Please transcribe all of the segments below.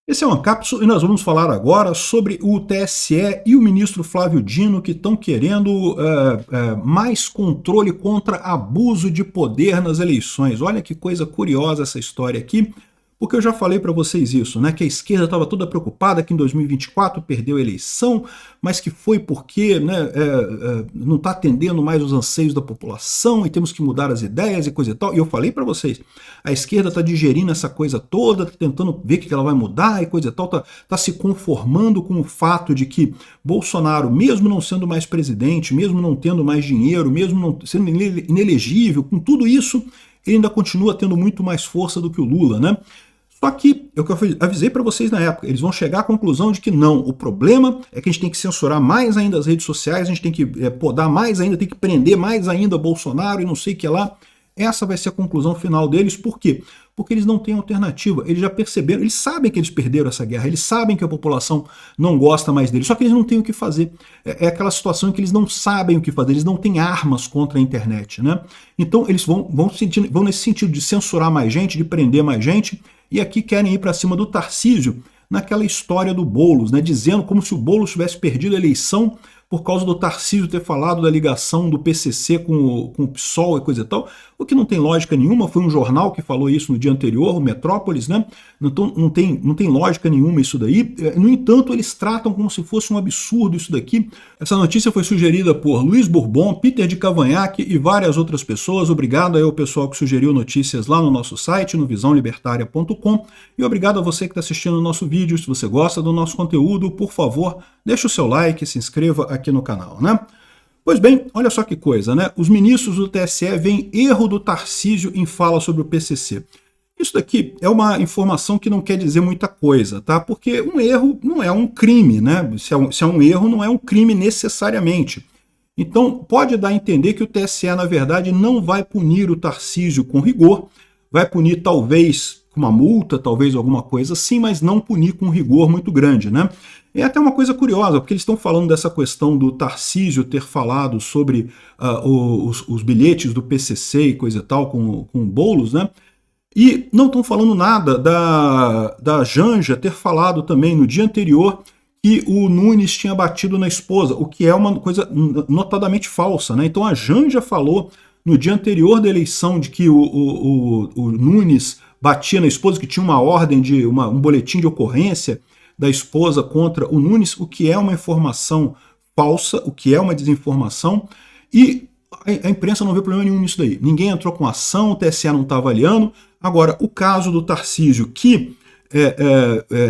Esse é uma cápsula e nós vamos falar agora sobre o TSE e o ministro Flávio Dino que estão querendo mais controle contra abuso de poder nas eleições. Olha que coisa curiosa essa história aqui, porque eu já falei para vocês isso, né? Que a esquerda estava toda preocupada que em 2024 perdeu a eleição, mas que foi porque, né, não está atendendo mais os anseios da população e temos que mudar as ideias e coisa e tal. E eu falei para vocês, a esquerda está digerindo essa coisa toda, tá tentando ver o que ela vai mudar e coisa e tal, tá se conformando com o fato de que Bolsonaro, mesmo não sendo mais presidente, mesmo não tendo mais dinheiro, mesmo não sendo inelegível, com tudo isso, ele ainda continua tendo muito mais força do que o Lula, né? Só que, eu avisei para vocês na época, eles vão chegar à conclusão de que não, o problema é que a gente tem que censurar mais ainda as redes sociais, a gente tem que podar mais ainda, tem que prender mais ainda Bolsonaro e não sei o que lá. Essa vai ser a conclusão final deles, por quê? Porque eles não têm alternativa, eles já perceberam, eles sabem que eles perderam essa guerra, eles sabem que a população não gosta mais deles, só que eles não têm o que fazer. É aquela situação em que eles não sabem o que fazer, eles não têm armas contra a internet, né? Então eles vão nesse sentido de censurar mais gente, de prender mais gente, e aqui querem ir para cima do Tarcísio naquela história do Boulos, né? Dizendo como se o Boulos tivesse perdido a eleição por causa do Tarcísio ter falado da ligação do PCC com o PSOL e coisa e tal, o que não tem lógica nenhuma, foi um jornal que falou isso no dia anterior, o Metrópolis, né? Então não tem lógica nenhuma isso daí. No entanto, eles tratam como se fosse um absurdo isso daqui. Essa notícia foi sugerida por Luiz Bourbon, Peter de Cavanhaque e várias outras pessoas. Obrigado aí ao pessoal que sugeriu notícias lá no nosso site, no visãolibertaria.com, e obrigado a você que está assistindo o nosso vídeo. Se você gosta do nosso conteúdo, por favor, deixe o seu like, se inscreva aqui no canal, né? Pois bem, olha só que coisa, né? Os ministros do TSE veem erro do Tarcísio em fala sobre o PCC. Isso daqui é uma informação que não quer dizer muita coisa, tá? Porque um erro não é um crime, né? Se é um erro, não é um crime necessariamente. Então, pode dar a entender que o TSE, na verdade, não vai punir o Tarcísio com rigor, vai punir talvez com uma multa, talvez alguma coisa assim, mas não punir com rigor muito grande, né? É até uma coisa curiosa, porque eles estão falando dessa questão do Tarcísio ter falado sobre os bilhetes do PCC e coisa e tal com o Boulos, né? E não estão falando nada da Janja ter falado também no dia anterior que o Nunes tinha batido na esposa, o que é uma coisa notadamente falsa, né? Então a Janja falou no dia anterior da eleição de que o Nunes batia na esposa, que tinha uma ordem de um boletim de ocorrência da esposa contra o Nunes, o que é uma informação falsa, o que é uma desinformação, e a imprensa não vê problema nenhum nisso daí. Ninguém entrou com ação, o TSE não está avaliando. Agora, o caso do Tarcísio, que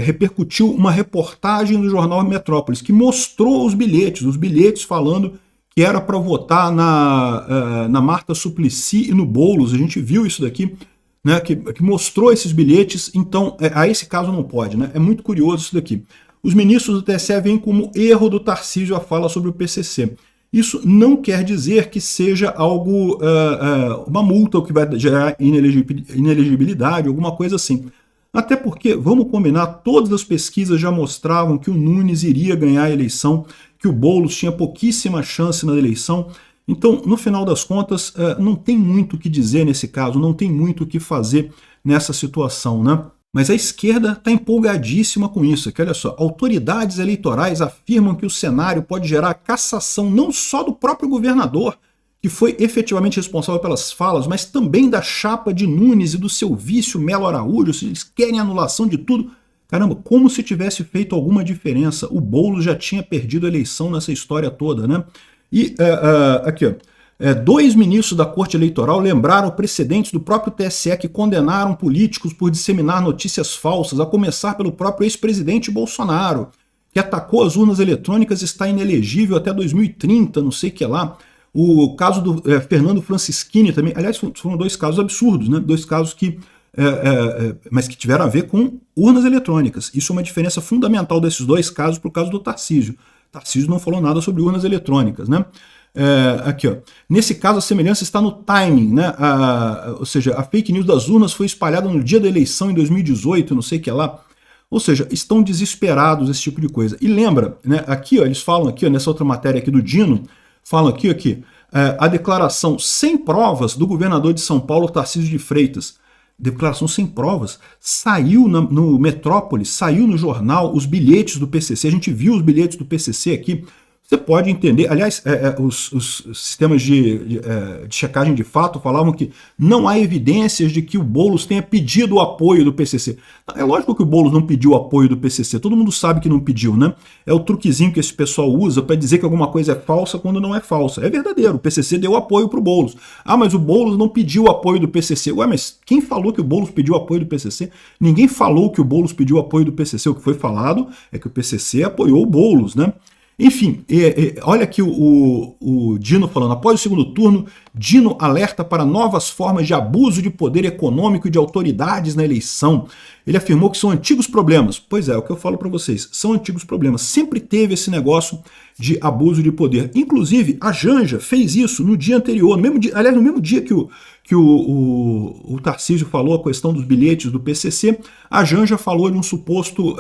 repercutiu uma reportagem do jornal Metrópolis, que mostrou os bilhetes falando que era para votar na Marta Suplicy e no Boulos, a gente viu isso daqui, né, que mostrou esses bilhetes. Então, a esse caso não pode, né? É muito curioso isso daqui. Os ministros do TSE veem como erro do Tarcísio a fala sobre o PCC. Isso não quer dizer que seja algo, uma multa, o que vai gerar inelegibilidade, alguma coisa assim. Até porque, vamos combinar, todas as pesquisas já mostravam que o Nunes iria ganhar a eleição, que o Boulos tinha pouquíssima chance na eleição. Então, no final das contas, não tem muito o que dizer nesse caso, não tem muito o que fazer nessa situação, né? Mas a esquerda está empolgadíssima com isso, que olha só, autoridades eleitorais afirmam que o cenário pode gerar cassação não só do próprio governador, que foi efetivamente responsável pelas falas, mas também da chapa de Nunes e do seu vice, Melo Araújo. Se eles querem anulação de tudo, caramba, como se tivesse feito alguma diferença. O Boulos já tinha perdido a eleição nessa história toda, né? E aqui, ó, dois ministros da Corte Eleitoral lembraram precedentes do próprio TSE que condenaram políticos por disseminar notícias falsas, a começar pelo próprio ex-presidente Bolsonaro, que atacou as urnas eletrônicas e está inelegível até 2030, não sei o que lá. O caso do Fernando Francischini também, aliás, foram dois casos absurdos, né? Dois casos que mas que tiveram a ver com urnas eletrônicas. Isso é uma diferença fundamental desses dois casos para o caso do Tarcísio. Tarcísio não falou nada sobre urnas eletrônicas, né? Aqui, ó. Nesse caso, a semelhança está no timing, né? Ou seja, a fake news das urnas foi espalhada no dia da eleição em 2018, não sei o que lá. Ou seja, estão desesperados, esse tipo de coisa. E lembra, né? Aqui, ó, eles falam aqui, ó, nessa outra matéria aqui do Dino, falam aqui, a declaração sem provas do governador de São Paulo, Tarcísio de Freitas. declaração sem provas, saiu no Metrópolis, saiu no jornal os bilhetes do PCC, a gente viu os bilhetes do PCC aqui. Você pode entender, aliás, os sistemas de checagem de fato falavam que não há evidências de que o Boulos tenha pedido o apoio do PCC. É lógico que o Boulos não pediu o apoio do PCC, todo mundo sabe que não pediu, né? É o truquezinho que esse pessoal usa para dizer que alguma coisa é falsa quando não é falsa. É verdadeiro, o PCC deu apoio para o Boulos. Ah, mas o Boulos não pediu o apoio do PCC. Ué, mas quem falou que o Boulos pediu o apoio do PCC? Ninguém falou que o Boulos pediu o apoio do PCC. O que foi falado é que o PCC apoiou o Boulos, né? Enfim, olha aqui o Dino falando, após o segundo turno, Dino alerta para novas formas de abuso de poder econômico e de autoridades na eleição. Ele afirmou que são antigos problemas. Pois é, o que eu falo para vocês, são antigos problemas. Sempre teve esse negócio de abuso de poder. Inclusive, a Janja fez isso no dia anterior, no mesmo dia, aliás, no mesmo dia que o Tarcísio falou a questão dos bilhetes do PCC, a Janja falou de um suposto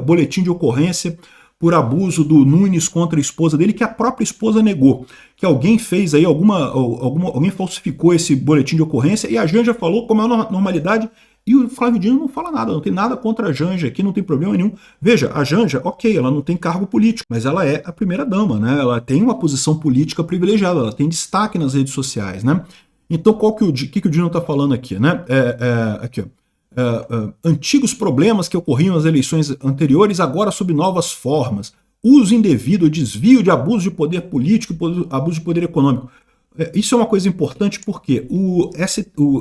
boletim de ocorrência por abuso do Nunes contra a esposa dele, que a própria esposa negou, que alguém fez aí, alguém falsificou esse boletim de ocorrência, e a Janja falou com a maior normalidade, e o Flávio Dino não fala nada, não tem nada contra a Janja aqui, não tem problema nenhum. Veja, a Janja, ok, ela não tem cargo político, mas ela é a primeira-dama, né? Ela tem uma posição política privilegiada, ela tem destaque nas redes sociais, né? Então, o que o Dino está falando aqui, né? Aqui, ó. Antigos problemas que ocorriam nas eleições anteriores, agora sob novas formas. Uso indevido, desvio de abuso de poder político, abuso de poder econômico. Isso é uma coisa importante porque o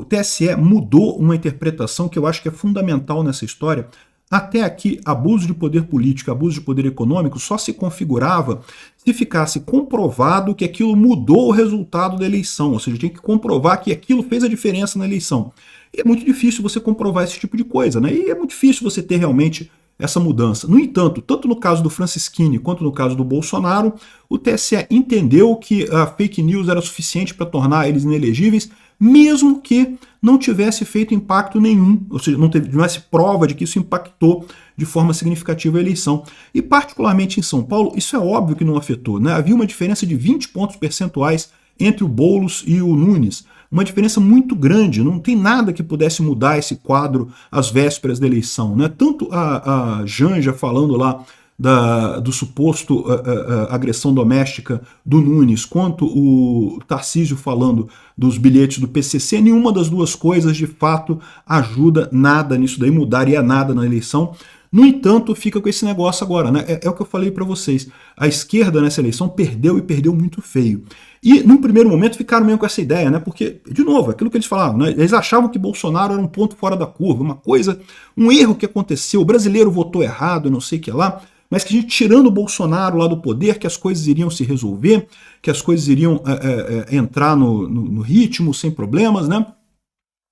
TSE mudou uma interpretação que eu acho que é fundamental nessa história. Até aqui, abuso de poder político, abuso de poder econômico só se configurava se ficasse comprovado que aquilo mudou o resultado da eleição, ou seja, tinha que comprovar que aquilo fez a diferença na eleição. E é muito difícil você comprovar esse tipo de coisa, né? E é muito difícil você ter realmente essa mudança. No entanto, tanto no caso do Francisquini quanto no caso do Bolsonaro, o TSE entendeu que a fake news era suficiente para tornar eles inelegíveis, mesmo que não tivesse feito impacto nenhum, ou seja, não tivesse prova de que isso impactou de forma significativa a eleição. E particularmente em São Paulo, isso é óbvio que não afetou, né? Havia uma diferença de 20 pontos percentuais entre o Boulos e o Nunes, uma diferença muito grande, não tem nada que pudesse mudar esse quadro às vésperas da eleição, né? Tanto a Janja falando lá do suposto agressão doméstica do Nunes, quanto o Tarcísio falando dos bilhetes do PCC, nenhuma das duas coisas de fato ajuda nada nisso daí, mudaria nada na eleição. No entanto, fica com esse negócio agora, né? É o que eu falei para vocês. A esquerda nessa eleição perdeu e perdeu muito feio. E, num primeiro momento, ficaram meio com essa ideia, né? Porque, de novo, aquilo que eles falavam, né? Eles achavam que Bolsonaro era um ponto fora da curva, uma coisa, um erro que aconteceu, o brasileiro votou errado, não sei o que lá, mas que a gente, tirando o Bolsonaro lá do poder, que as coisas iriam se resolver, que as coisas iriam entrar no ritmo, sem problemas, né?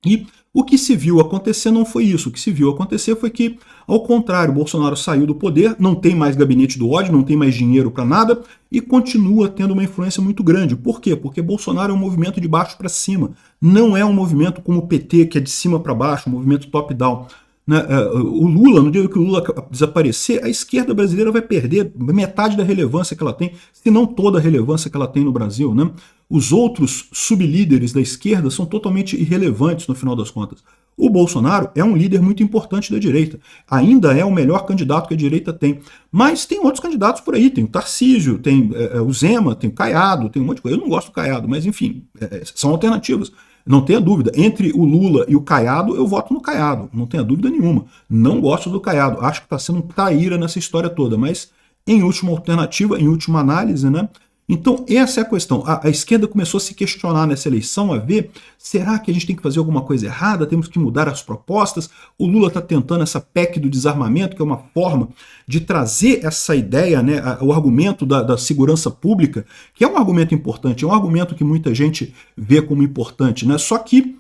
E o que se viu acontecer não foi isso. O que se viu acontecer foi que, ao contrário, Bolsonaro saiu do poder, não tem mais gabinete do ódio, não tem mais dinheiro para nada e continua tendo uma influência muito grande. Por quê? Porque Bolsonaro é um movimento de baixo para cima. Não é um movimento como o PT, que é de cima para baixo, um movimento top-down. Né? O Lula, no dia que o Lula desaparecer, a esquerda brasileira vai perder metade da relevância que ela tem, se não toda a relevância que ela tem no Brasil, né? Os outros sublíderes da esquerda são totalmente irrelevantes no final das contas. O Bolsonaro é um líder muito importante da direita, ainda é o melhor candidato que a direita tem, mas tem outros candidatos por aí, tem o Tarcísio, tem o Zema, tem o Caiado, tem um monte de coisa. Eu não gosto do Caiado, mas enfim, são alternativas. Não tenha dúvida, entre o Lula e o Caiado, eu voto no Caiado, não tenha dúvida nenhuma. Não gosto do Caiado, acho que está sendo um traíra nessa história toda, mas em última alternativa, em última análise, né? Então essa é a questão. A esquerda começou a se questionar nessa eleição, a ver, será que a gente tem que fazer alguma coisa errada, temos que mudar as propostas? O Lula está tentando essa PEC do desarmamento, que é uma forma de trazer essa ideia, né, o argumento da segurança pública, que é um argumento importante, é um argumento que muita gente vê como importante, né? Só que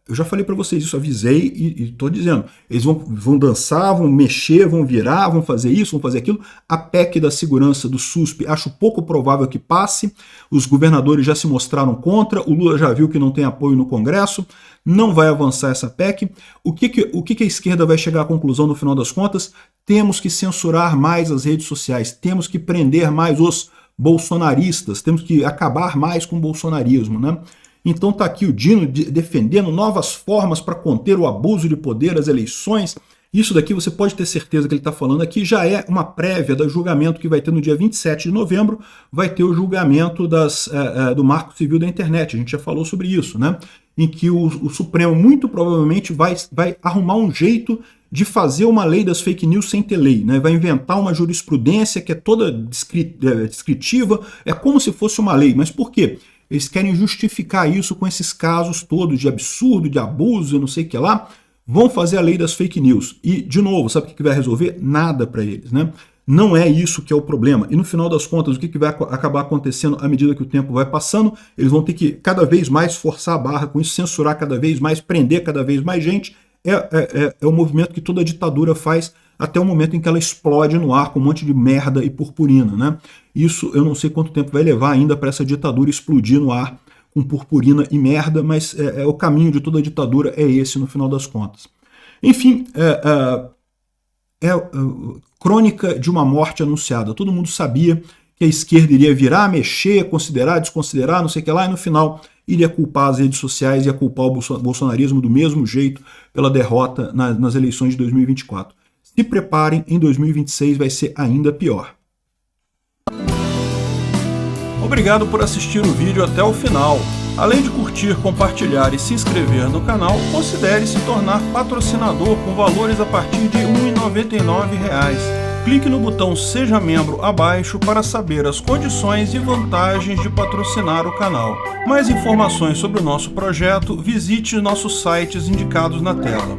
eu já falei para vocês isso, avisei e estou dizendo, eles vão dançar, vão mexer, vão virar, vão fazer isso, vão fazer aquilo. A PEC da segurança do SUSP, acho pouco provável que passe, os governadores já se mostraram contra, o Lula já viu que não tem apoio no Congresso, não vai avançar essa PEC. O que a esquerda vai chegar à conclusão no final das contas? Temos que censurar mais as redes sociais, temos que prender mais os bolsonaristas, temos que acabar mais com o bolsonarismo, né? Então está aqui o Dino defendendo novas formas para conter o abuso de poder das eleições. Isso daqui você pode ter certeza que ele está falando aqui já é uma prévia do julgamento que vai ter no dia 27 de novembro, vai ter o julgamento do Marco Civil da Internet, a gente já falou sobre isso, né? Em que o Supremo muito provavelmente vai arrumar um jeito de fazer uma lei das fake news sem ter lei, né? Vai inventar uma jurisprudência que é toda descritiva, é como se fosse uma lei, mas por quê? Eles querem justificar isso com esses casos todos de absurdo, de abuso, não sei o que lá, vão fazer a lei das fake news. E, de novo, sabe o que vai resolver? Nada para eles, né? Não é isso que é o problema. E no final das contas, o que vai acabar acontecendo à medida que o tempo vai passando? Eles vão ter que cada vez mais forçar a barra com isso, censurar cada vez mais, prender cada vez mais gente. É o movimento que toda ditadura faz até o momento em que ela explode no ar com um monte de merda e purpurina, né? Isso eu não sei quanto tempo vai levar ainda para essa ditadura explodir no ar com purpurina e merda, mas o caminho de toda ditadura é esse no final das contas. Enfim, crônica de uma morte anunciada. Todo mundo sabia que a esquerda iria virar, mexer, considerar, desconsiderar, não sei o que lá, e no final iria culpar as redes sociais, ia culpar o bolsonarismo do mesmo jeito pela derrota nas eleições de 2024. Se preparem, em 2026 vai ser ainda pior. Obrigado por assistir o vídeo até o final. Além de curtir, compartilhar e se inscrever no canal, considere se tornar patrocinador com valores a partir de R$ 1,99. Clique no botão Seja Membro abaixo para saber as condições e vantagens de patrocinar o canal. Mais informações sobre o nosso projeto, visite nossos sites indicados na tela.